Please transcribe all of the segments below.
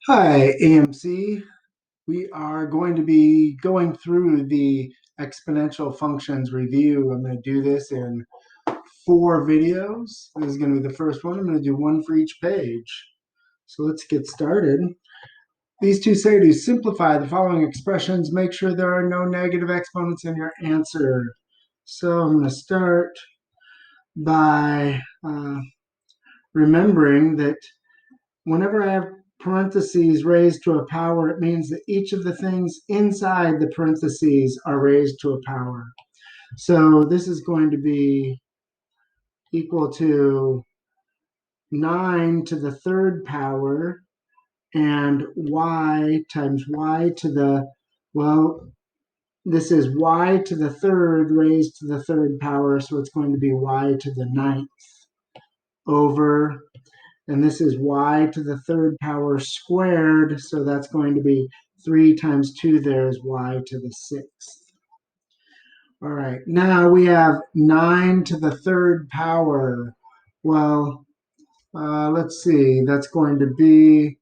Hi, AMC. We are going to be going through the exponential functions review. I'm going to do this in 4 videos. This is going to be the first one. I'm going to do one for each page. So let's get started. These two say to simplify the following expressions, make sure there are no negative exponents in your answer. So I'm going to start by remembering that whenever I have parentheses raised to a power, it means that each of the things inside the parentheses are raised to a power. So this is going to be equal to 9 to the third power and y times y to the, well, this is y to the third raised to the third power, so it's going to be y to the ninth over, and this is y to the third power squared, so that's going to be 3 times 2 there is y to the sixth. All right, now we have 9 to the third power. Well, let's see, that's going to be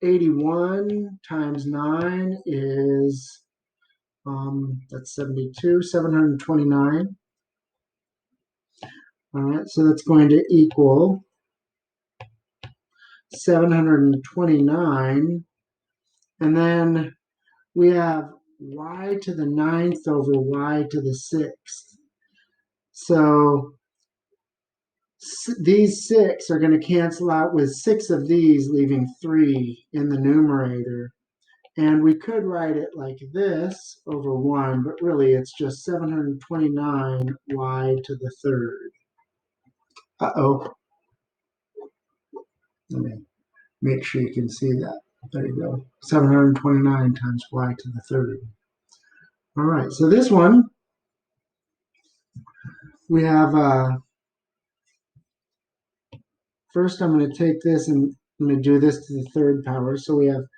81 times 9 is, that's 72, 729. All right, so that's going to equal 729. And then we have y to the ninth over y to the sixth. So these 6 are going to cancel out with 6 of these, leaving 3 in the numerator. And we could write it like this over 1, but really it's just 729 y to the third. Uh-oh. Let me make sure you can see that. There you go. 729 times y to the third. All right, so this one, we have first, I'm going to take this and I'm going to do this to the third power. So we have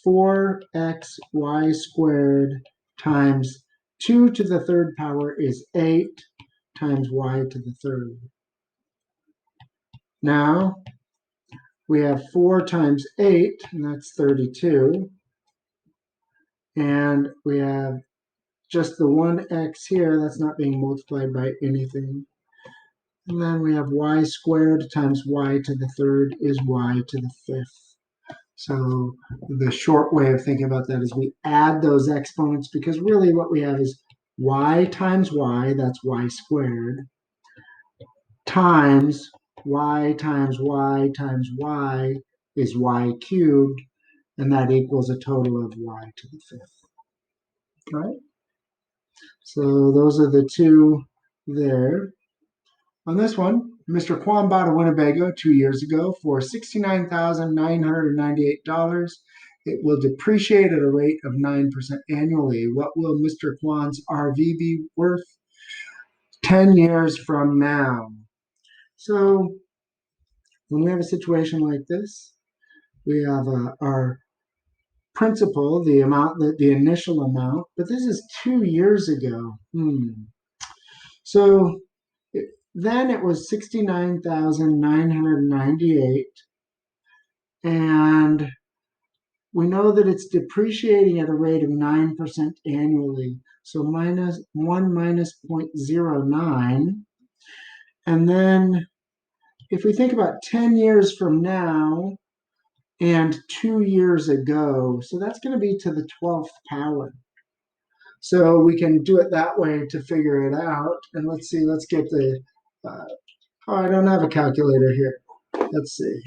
4xy squared times 2 to the third power is 8 times y to the third. Now we have 4 times 8, and that's 32. And we have just the one x here, that's not being multiplied by anything. And then we have y squared times y to the third is y to the fifth. So the short way of thinking about that is we add those exponents, because really what we have is y times y, that's y squared, times y times y times y is y cubed, and that equals a total of y to the fifth. All right? So those are the two there. On this one, Mr. Kwan bought a Winnebago 2 years ago for $69,998. It will depreciate at a rate of 9% annually. What will Mr. Kwan's RV be worth 10 years from now? So when we have a situation like this, we have our principal, the amount, the initial amount, but this is 2 years ago. So then it was 69,998, and we know that it's depreciating at a rate of 9% annually. So minus 1 minus 0.09. And then if we think about 10 years from now and 2 years ago, so that's going to be to the 12th power. So we can do it that way to figure it out. And let's see, let's get the, oh, I don't have a calculator here. Let's see.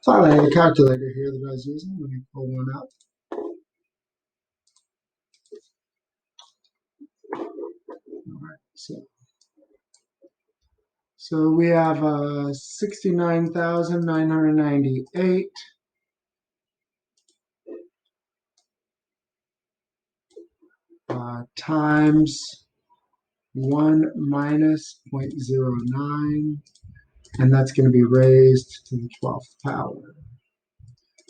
Thought I had a calculator here that I was using. Let me pull one up. All right, so we have 69,998 times 1 minus 0.09, and that's going to be raised to the 12th power.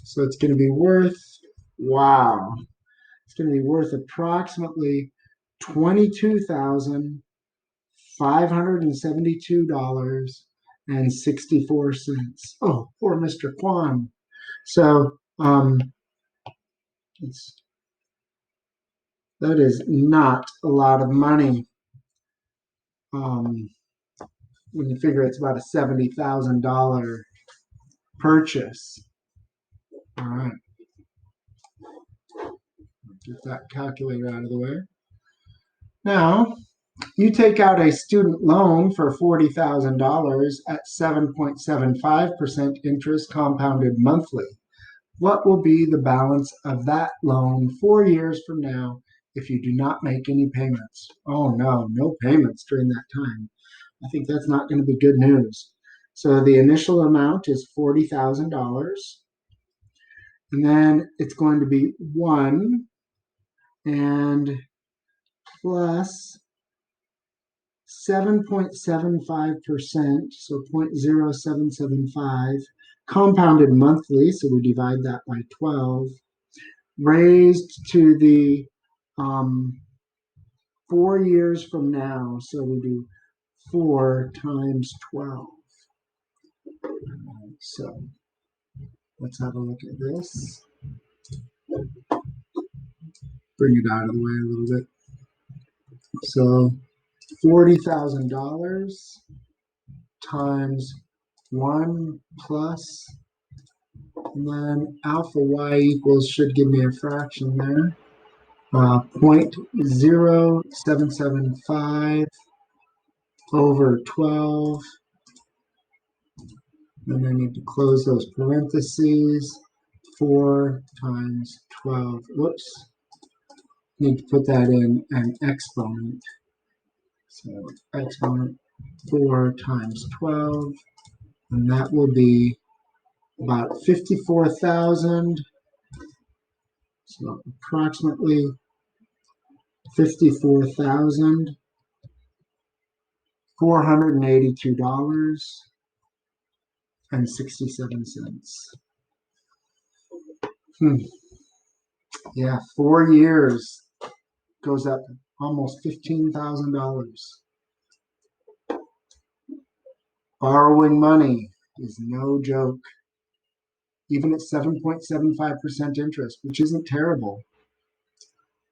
So it's going to be worth, wow, it's going to be worth approximately $22,572 and 64 cents. Oh, poor Mr. Kwan. So that is not a lot of money um, when you figure it's about a $70,000 purchase. All right, get that calculator out of the way. Now, you take out a student loan for $40,000 at 7.75% interest compounded monthly. What will be the balance of that loan 4 years from now if you do not make any payments? Oh no, no payments during that time. I think that's not going to be good news. So the initial amount is $40,000, and then it's going to be 1 and plus 7.75%, so 0.0775, compounded monthly, so we divide that by 12, raised to the 4 years from now, so we do 4 times 12. So let's have a look at this. Bring it out of the way a little bit. So $40,000 times 1 plus, and then alpha y equals, should give me a fraction there, 0.0775 over 12. And I need to close those parentheses. 4 times 12. Whoops. Need to put that in an exponent. So exponent 4 times 12. And that will be about 54,000. So approximately $54,482.67. Yeah, 4 years goes up almost $15,000. Borrowing money is no joke, even at 7.75% interest, which isn't terrible.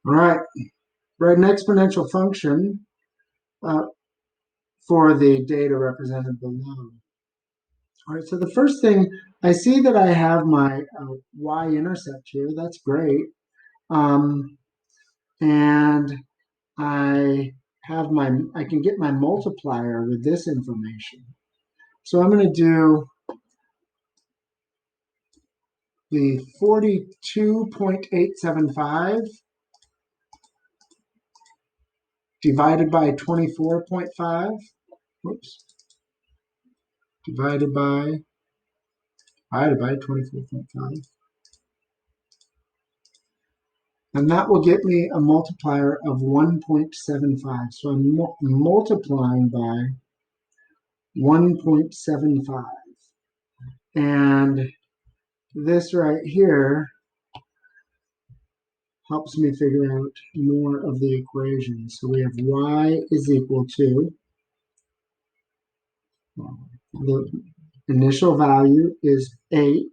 All right, write an exponential function for the data represented below. All right, so the first thing, I see that I have my y-intercept here. That's great. And I can get my multiplier with this information. So I'm going to do the 42.875 divided by 24.5. Whoops. Divided by 24.5. And that will get me a multiplier of 1.75. So I'm multiplying by 1.75. And this right here helps me figure out more of the equation. So we have y is equal to, the initial value is 8.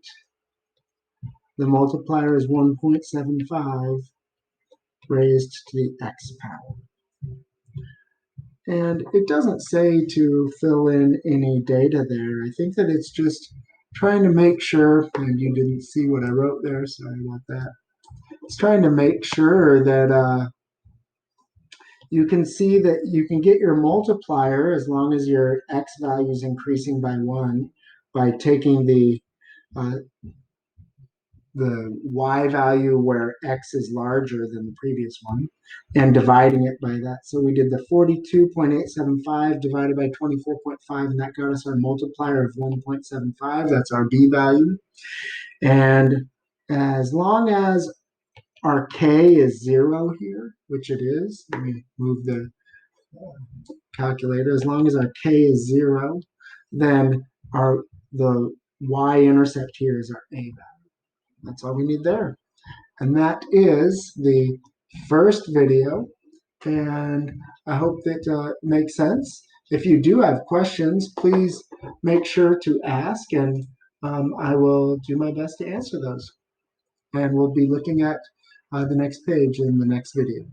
The multiplier is 1.75 raised to the x power. And it doesn't say to fill in any data there. I think that it's just trying to make sure, and you didn't see what I wrote there, sorry about that. It's trying to make sure that you can see that you can get your multiplier as long as your x value is increasing by 1 by taking the y value where x is larger than the previous one and dividing it by that. So we did the 42.875 divided by 24.5, and that got us our multiplier of 1.75. That's our b value. And as long as our k is 0 here, which it is, let me move the calculator. As long as our k is 0, then the y-intercept here is our a value. That's all we need there. And that is the first video. And I hope that makes sense. If you do have questions, please make sure to ask, and I will do my best to answer those. And we'll be looking at the next page in the next video.